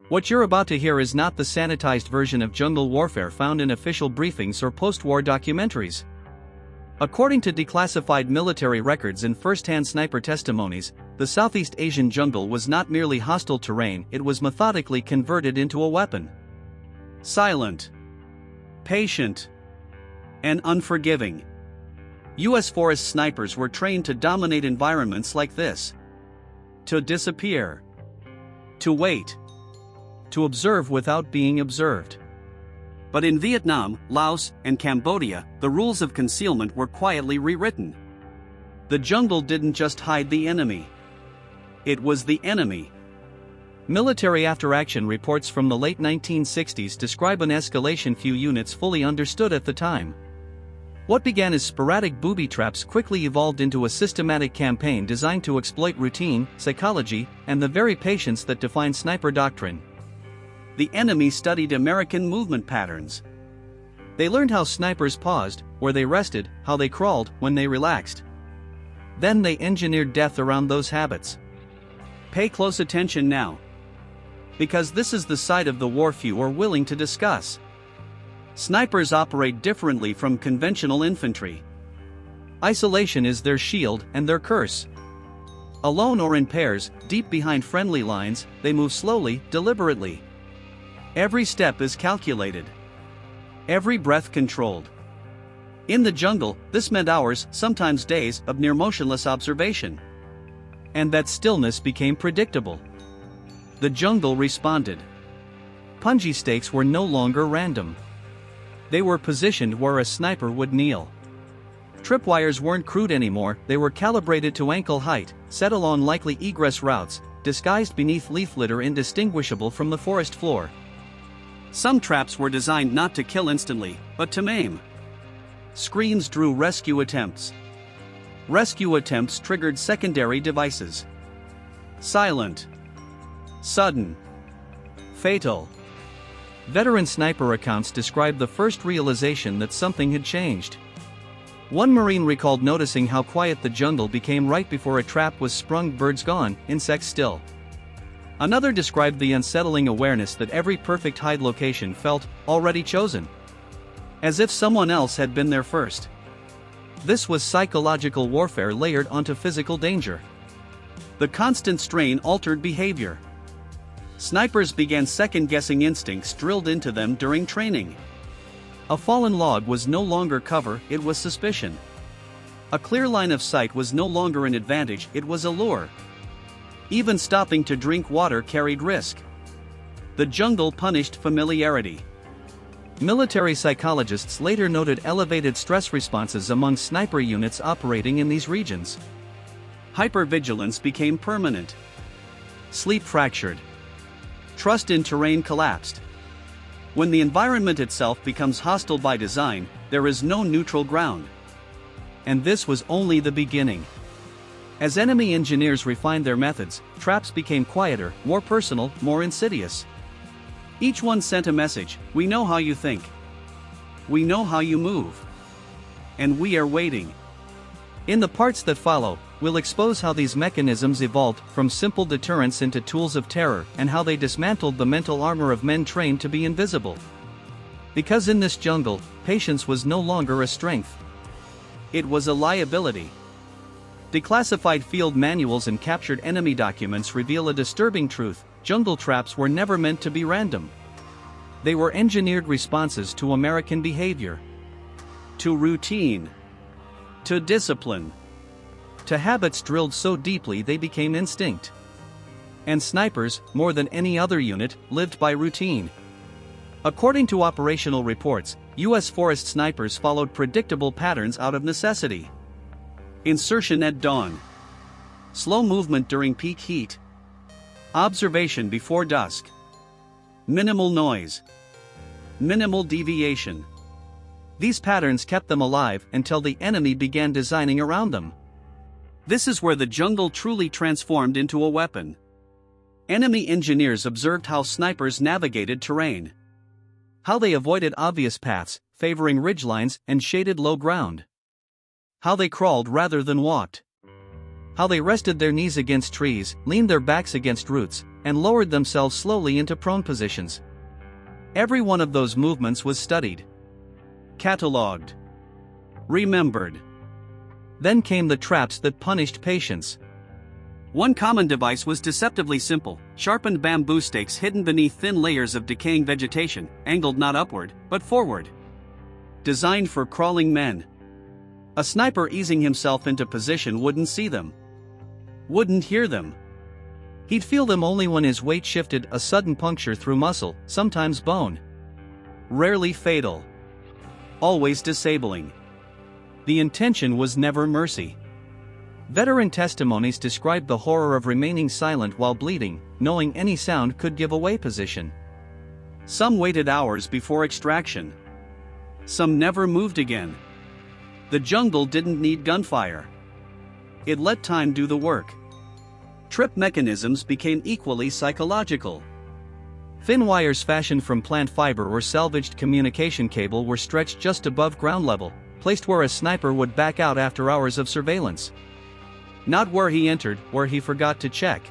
What you're about to hear is not the sanitized version of jungle warfare found in official briefings or post-war documentaries. According to declassified military records and first-hand sniper testimonies, the Southeast Asian jungle was not merely hostile terrain, it was methodically converted into a weapon. Silent, patient, and unforgiving. U.S. forest snipers were trained to dominate environments like this. To disappear. To wait. To observe without being observed. But in Vietnam, Laos, and Cambodia, the rules of concealment were quietly rewritten. The jungle didn't just hide the enemy. It was the enemy. Military after-action reports from the late 1960s describe an escalation few units fully understood at the time. What began as sporadic booby traps quickly evolved into a systematic campaign designed to exploit routine, psychology, and the very patience that define sniper doctrine. The enemy studied American movement patterns. They learned how snipers paused, where they rested, how they crawled, when they relaxed. Then they engineered death around those habits. Pay close attention now. Because this is the side of the war few are willing to discuss. Snipers operate differently from conventional infantry. Isolation is their shield and their curse. Alone or in pairs, deep behind friendly lines, they move slowly, deliberately. Every step is calculated. Every breath controlled. In the jungle, this meant hours, sometimes days, of near motionless observation. And that stillness became predictable. The jungle responded. Punji stakes were no longer random. They were positioned where a sniper would kneel. Tripwires weren't crude anymore, they were calibrated to ankle height, set along likely egress routes, disguised beneath leaf litter indistinguishable from the forest floor. Some traps were designed not to kill instantly, but to maim. Screens drew rescue attempts. Rescue attempts triggered secondary devices. Silent. Sudden. Fatal. Veteran sniper accounts describe the first realization that something had changed. One Marine recalled noticing how quiet the jungle became right before a trap was sprung, birds gone, insects still. Another described the unsettling awareness that every perfect hide location felt already chosen. As if someone else had been there first. This was psychological warfare layered onto physical danger. The constant strain altered behavior. Snipers began second-guessing instincts drilled into them during training. A fallen log was no longer cover, it was suspicion. A clear line of sight was no longer an advantage, it was a lure. Even stopping to drink water carried risk. The jungle punished familiarity. Military psychologists later noted elevated stress responses among sniper units operating in these regions. Hypervigilance became permanent. Sleep fractured. Trust in terrain collapsed. When the environment itself becomes hostile by design, there is no neutral ground. And this was only the beginning. As enemy engineers refined their methods, traps became quieter, more personal, more insidious. Each one sent a message: we know how you think. We know how you move. And we are waiting. In the parts that follow, we'll expose how these mechanisms evolved from simple deterrence into tools of terror and how they dismantled the mental armor of men trained to be invisible. Because in this jungle, patience was no longer a strength. It was a liability. Declassified field manuals and captured enemy documents reveal a disturbing truth: jungle traps were never meant to be random. They were engineered responses to American behavior. To routine. To discipline. To habits drilled so deeply they became instinct. And snipers, more than any other unit, lived by routine. According to operational reports, U.S. forest snipers followed predictable patterns out of necessity. Insertion at dawn. Slow movement during peak heat. Observation before dusk. Minimal noise. Minimal deviation. These patterns kept them alive until the enemy began designing around them. This is where the jungle truly transformed into a weapon. Enemy engineers observed how snipers navigated terrain. How they avoided obvious paths, favoring ridgelines and shaded low ground. How they crawled rather than walked. How they rested their knees against trees, leaned their backs against roots, and lowered themselves slowly into prone positions. Every one of those movements was studied, catalogued, remembered. Then came the traps that punished patience. One common device was deceptively simple: sharpened bamboo stakes hidden beneath thin layers of decaying vegetation, angled not upward, but forward. Designed for crawling men. A sniper easing himself into position wouldn't see them, wouldn't hear them. He'd feel them only when his weight shifted, a sudden puncture through muscle, sometimes bone. Rarely fatal. Always disabling. The intention was never mercy. Veteran testimonies described the horror of remaining silent while bleeding, knowing any sound could give away position. Some waited hours before extraction. Some never moved again. The jungle didn't need gunfire. It let time do the work. Trip mechanisms became equally psychological. Thin wires fashioned from plant fiber or salvaged communication cable were stretched just above ground level, placed where a sniper would back out after hours of surveillance. Not where he entered, where he forgot to check.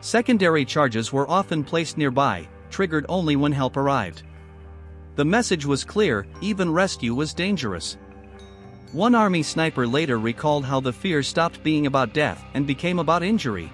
Secondary charges were often placed nearby, triggered only when help arrived. The message was clear: even rescue was dangerous. One Army sniper later recalled how the fear stopped being about death and became about injury.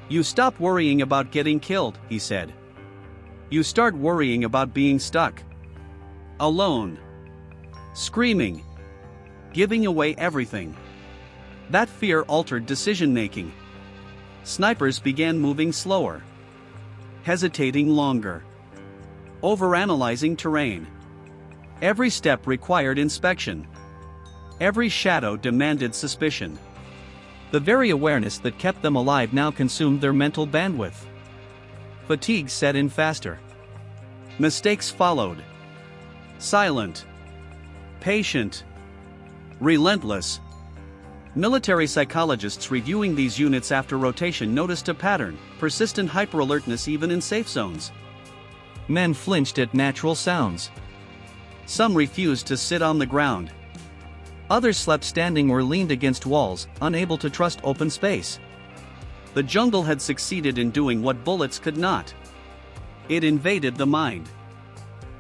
"You stop worrying about getting killed," he said. "You start worrying about being stuck. Alone. Screaming. Giving away everything." That fear altered decision-making. Snipers began moving slower. Hesitating longer. Overanalyzing terrain. Every step required inspection. Every shadow demanded suspicion. The very awareness that kept them alive now consumed their mental bandwidth. Fatigue set in faster. Mistakes followed. Silent. Patient. Relentless. Military psychologists reviewing these units after rotation noticed a pattern: persistent hyperalertness even in safe zones. Men flinched at natural sounds. Some refused to sit on the ground. Others slept standing or leaned against walls, unable to trust open space. The jungle had succeeded in doing what bullets could not. It invaded the mind.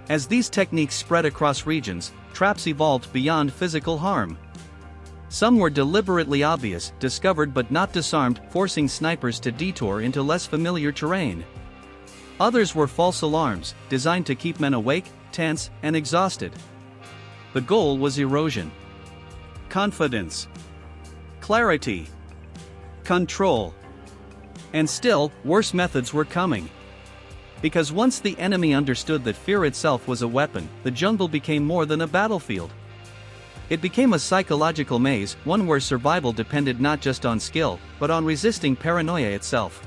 As these techniques spread across regions, traps evolved beyond physical harm. Some were deliberately obvious, discovered but not disarmed, forcing snipers to detour into less familiar terrain. Others were false alarms, designed to keep men awake, tense, and exhausted. The goal was erosion. Confidence. Clarity. Control. And still, worse methods were coming. Because once the enemy understood that fear itself was a weapon, the jungle became more than a battlefield. It became a psychological maze, one where survival depended not just on skill, but on resisting paranoia itself.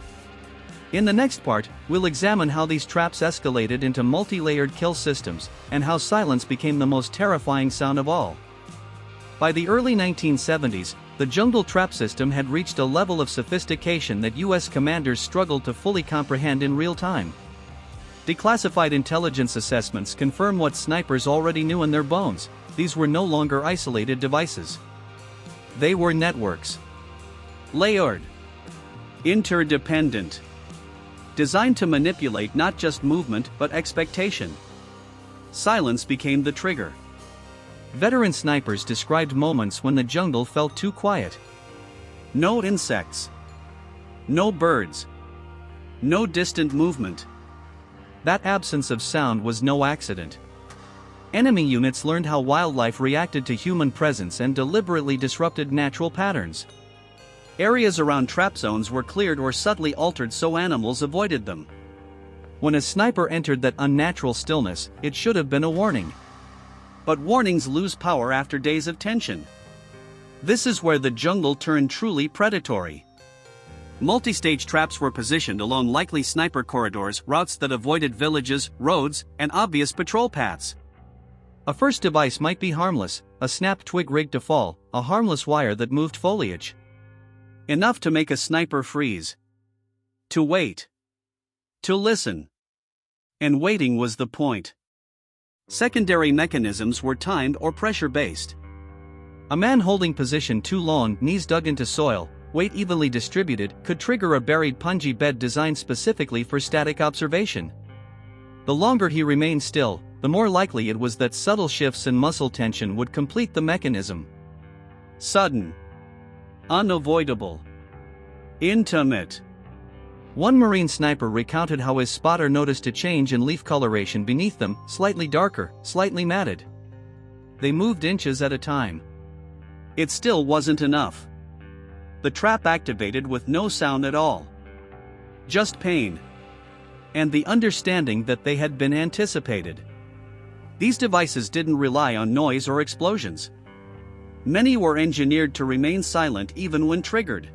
In the next part, we'll examine how these traps escalated into multi-layered kill systems, and how silence became the most terrifying sound of all. By the early 1970s, the jungle trap system had reached a level of sophistication that US commanders struggled to fully comprehend in real time. Declassified intelligence assessments confirm what snipers already knew in their bones: these were no longer isolated devices. They were networks. Layered. Interdependent. Designed to manipulate not just movement but expectation. Silence became the trigger. Veteran snipers described moments when the jungle felt too quiet. No insects. No birds. No distant movement. That absence of sound was no accident. Enemy units learned how wildlife reacted to human presence and deliberately disrupted natural patterns. Areas around trap zones were cleared or subtly altered so animals avoided them. When a sniper entered that unnatural stillness, it should have been a warning. But warnings lose power after days of tension. This is where the jungle turned truly predatory. Multi-stage traps were positioned along likely sniper corridors, routes that avoided villages, roads, and obvious patrol paths. A first device might be harmless: a snapped twig rigged to fall, a harmless wire that moved foliage. Enough to make a sniper freeze. To wait. To listen. And waiting was the point. Secondary mechanisms were timed or pressure-based. A man holding position too long, knees dug into soil, weight evenly distributed, could trigger a buried punji bed designed specifically for static observation. The longer he remained still, the more likely it was that subtle shifts in muscle tension would complete the mechanism. Sudden. Unavoidable. Intimate. One Marine sniper recounted how his spotter noticed a change in leaf coloration beneath them, slightly darker, slightly matted. They moved inches at a time. It still wasn't enough. The trap activated with no sound at all. Just pain. And the understanding that they had been anticipated. These devices didn't rely on noise or explosions. Many were engineered to remain silent even when triggered.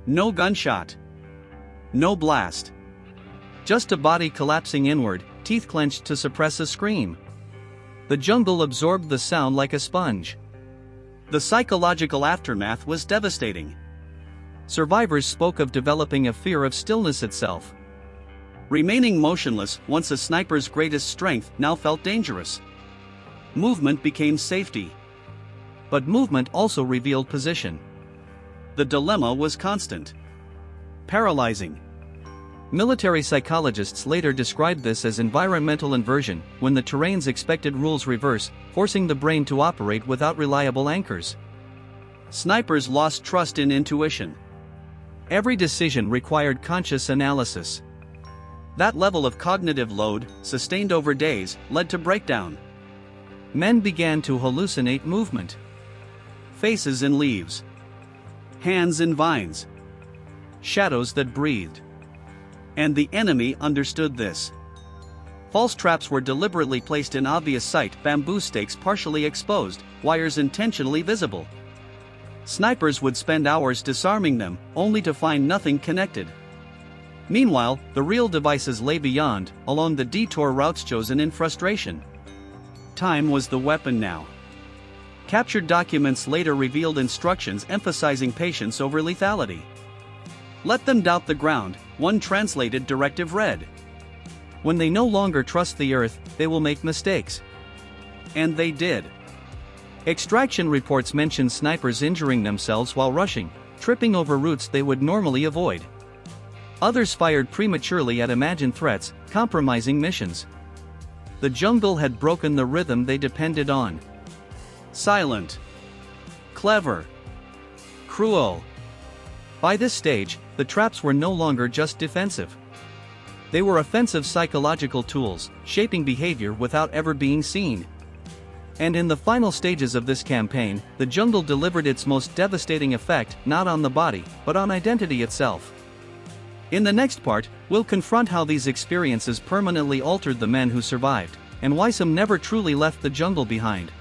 No gunshot. No blast. Just a body collapsing inward, teeth clenched to suppress a scream. The jungle absorbed the sound like a sponge. The psychological aftermath was devastating. Survivors spoke of developing a fear of stillness itself. Remaining motionless, once a sniper's greatest strength, now felt dangerous. Movement became safety. But movement also revealed position. The dilemma was constant. Paralyzing. Military psychologists later described this as environmental inversion, when the terrain's expected rules reverse, forcing the brain to operate without reliable anchors. Snipers lost trust in intuition. Every decision required conscious analysis. That level of cognitive load, sustained over days, led to breakdown. Men began to hallucinate movement. Faces in leaves. Hands in vines. Shadows that breathed. And the enemy understood this. False traps were deliberately placed in obvious sight, bamboo stakes partially exposed, wires intentionally visible. Snipers would spend hours disarming them, only to find nothing connected. Meanwhile, the real devices lay beyond, along the detour routes chosen in frustration. Time was the weapon now. Captured documents later revealed instructions emphasizing patience over lethality. Let them doubt the ground, one translated directive read. When they no longer trust the earth, they will make mistakes. And they did. Extraction reports mention snipers injuring themselves while rushing, tripping over routes they would normally avoid. Others fired prematurely at imagined threats, compromising missions. The jungle had broken the rhythm they depended on. Silent. Clever. Cruel. By this stage, the traps were no longer just defensive. They were offensive psychological tools, shaping behavior without ever being seen. And in the final stages of this campaign, the jungle delivered its most devastating effect, not on the body, but on identity itself. In the next part, we'll confront how these experiences permanently altered the men who survived, and why some never truly left the jungle behind.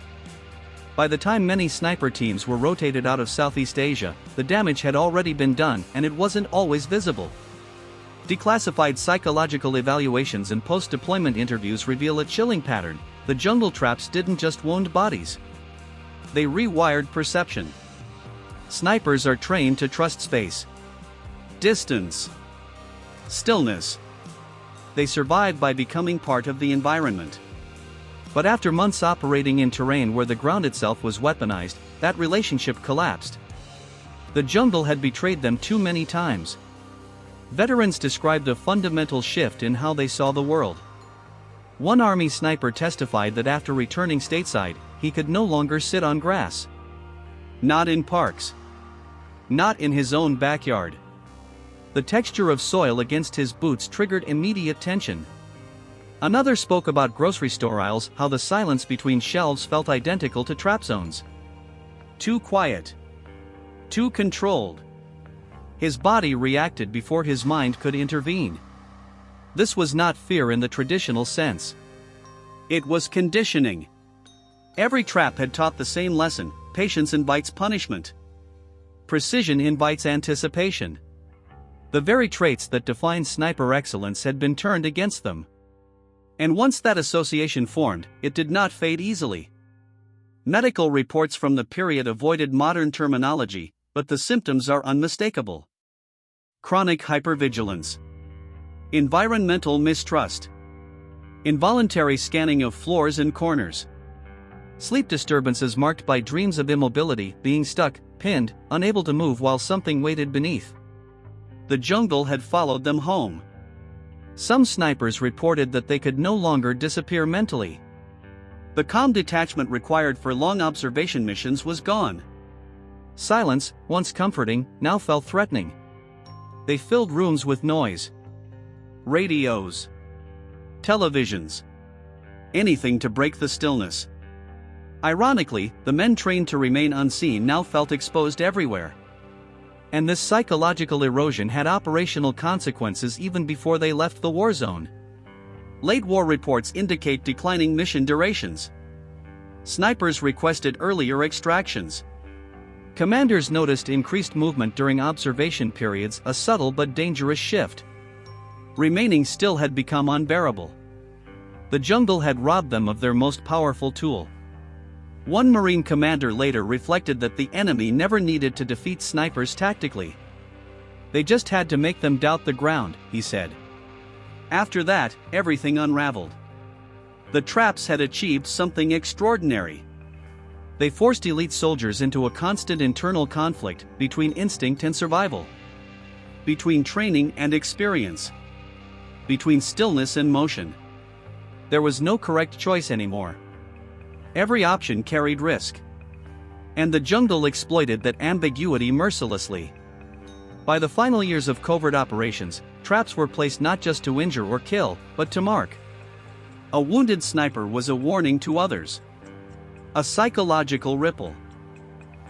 By the time many sniper teams were rotated out of Southeast Asia, the damage had already been done and it wasn't always visible. Declassified psychological evaluations and post-deployment interviews reveal a chilling pattern. The jungle traps didn't just wound bodies. They rewired perception. Snipers are trained to trust space, distance, stillness. They survive by becoming part of the environment. But after months operating in terrain where the ground itself was weaponized, that relationship collapsed. The jungle had betrayed them too many times. Veterans described a fundamental shift in how they saw the world. One Army sniper testified that after returning stateside, he could no longer sit on grass. Not in parks. Not in his own backyard. The texture of soil against his boots triggered immediate tension. Another spoke about grocery store aisles, how the silence between shelves felt identical to trap zones. Too quiet. Too controlled. His body reacted before his mind could intervene. This was not fear in the traditional sense. It was conditioning. Every trap had taught the same lesson: patience invites punishment. Precision invites anticipation. The very traits that define sniper excellence had been turned against them. And once that association formed, it did not fade easily. Medical reports from the period avoided modern terminology, but the symptoms are unmistakable. Chronic hypervigilance. Environmental mistrust. Involuntary scanning of floors and corners. Sleep disturbances marked by dreams of immobility, being stuck, pinned, unable to move while something waited beneath. The jungle had followed them home. Some snipers reported that they could no longer disappear mentally. The calm detachment required for long observation missions was gone. Silence, once comforting, now felt threatening. They filled rooms with noise. Radios. Televisions. Anything to break the stillness. Ironically, the men trained to remain unseen now felt exposed everywhere. And this psychological erosion had operational consequences even before they left the war zone. Late war reports indicate declining mission durations. Snipers requested earlier extractions. Commanders noticed increased movement during observation periods, a subtle but dangerous shift. Remaining still had become unbearable. The jungle had robbed them of their most powerful tool. One Marine commander later reflected that the enemy never needed to defeat snipers tactically. They just had to make them doubt the ground, he said. After that, everything unraveled. The traps had achieved something extraordinary. They forced elite soldiers into a constant internal conflict between instinct and survival, between training and experience, between stillness and motion. There was no correct choice anymore. Every option carried risk. And the jungle exploited that ambiguity mercilessly. By the final years of covert operations, traps were placed not just to injure or kill, but to mark. A wounded sniper was a warning to others. A psychological ripple.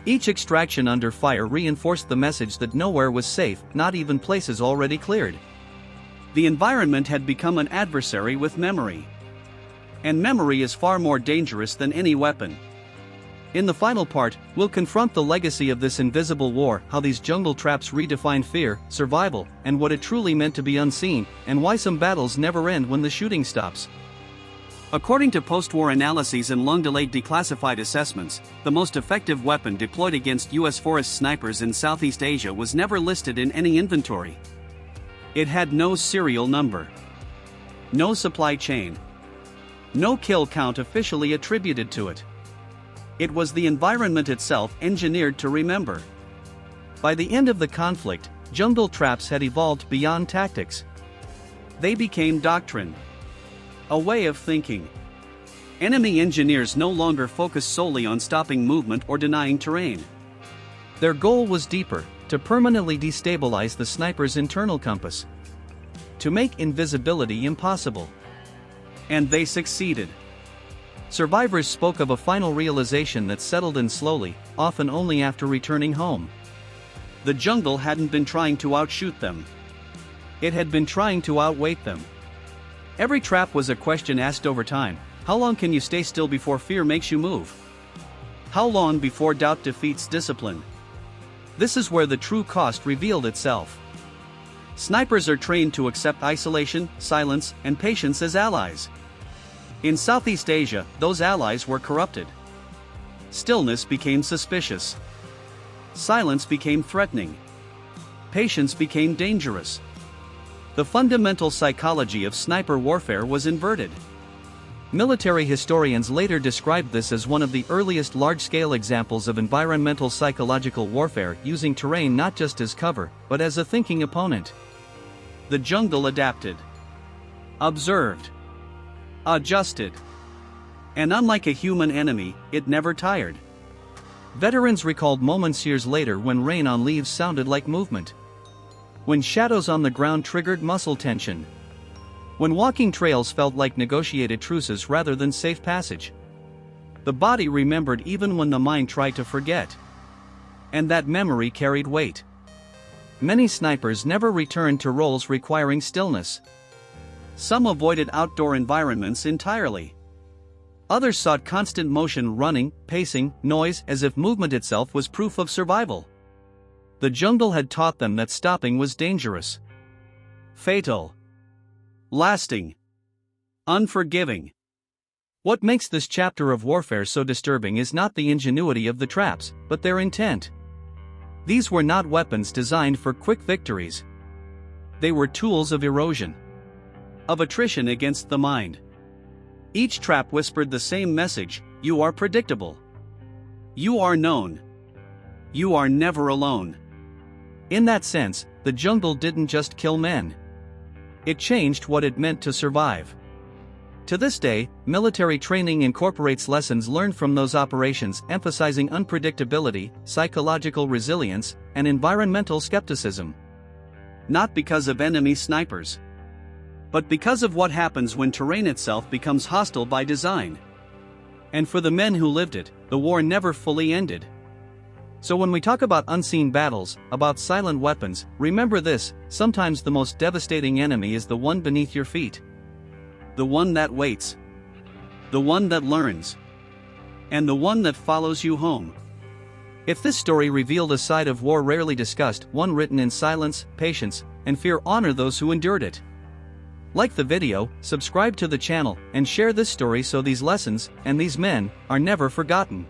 Each extraction under fire reinforced the message that nowhere was safe, not even places already cleared. The environment had become an adversary with memory. And memory is far more dangerous than any weapon. In the final part, we'll confront the legacy of this invisible war, how these jungle traps redefined fear, survival, and what it truly meant to be unseen, and why some battles never end when the shooting stops. According to post-war analyses and long-delayed declassified assessments, the most effective weapon deployed against U.S. forest snipers in Southeast Asia was never listed in any inventory. It had no serial number, no supply chain, no kill count officially attributed to it. It was the environment itself engineered to remember. By the end of the conflict, jungle traps had evolved beyond tactics. They became doctrine. A way of thinking. Enemy engineers no longer focused solely on stopping movement or denying terrain. Their goal was deeper, to permanently destabilize the sniper's internal compass. To make invisibility impossible. And they succeeded. Survivors spoke of a final realization that settled in slowly, often only after returning home. The jungle hadn't been trying to outshoot them. It had been trying to outweight them. Every trap was a question asked over time. How long can you stay still before fear makes you move? How long before doubt defeats discipline? This is where the true cost revealed itself. Snipers are trained to accept isolation, silence, and patience as allies. In Southeast Asia, those allies were corrupted. Stillness became suspicious. Silence became threatening. Patience became dangerous. The fundamental psychology of sniper warfare was inverted. Military historians later described this as one of the earliest large-scale examples of environmental psychological warfare, using terrain not just as cover, but as a thinking opponent. The jungle adapted, observed, adjusted. And unlike a human enemy, it never tired. Veterans recalled moments years later when rain on leaves sounded like movement. When shadows on the ground triggered muscle tension. When walking trails felt like negotiated truces rather than safe passage. The body remembered even when the mind tried to forget. And that memory carried weight. Many snipers never returned to roles requiring stillness. Some avoided outdoor environments entirely. Others sought constant motion, running, pacing, noise, as if movement itself was proof of survival. The jungle had taught them that stopping was dangerous, fatal, lasting, unforgiving. What makes this chapter of warfare so disturbing is not the ingenuity of the traps, but their intent. These were not weapons designed for quick victories. They were tools of erosion, of attrition against the mind. Each trap whispered the same message: you are predictable. You are known. You are never alone. In that sense, the jungle didn't just kill men. It changed what it meant to survive. To this day, military training incorporates lessons learned from those operations, emphasizing unpredictability, psychological resilience, and environmental skepticism. Not because of enemy snipers, but because of what happens when terrain itself becomes hostile by design. And for the men who lived it, the war never fully ended. So when we talk about unseen battles, about silent weapons, remember this: sometimes the most devastating enemy is the one beneath your feet. The one that waits. The one that learns. And the one that follows you home. If this story revealed a side of war rarely discussed, one written in silence, patience, and fear, honor those who endured it. Like the video, subscribe to the channel, and share this story so these lessons, and these men, are never forgotten.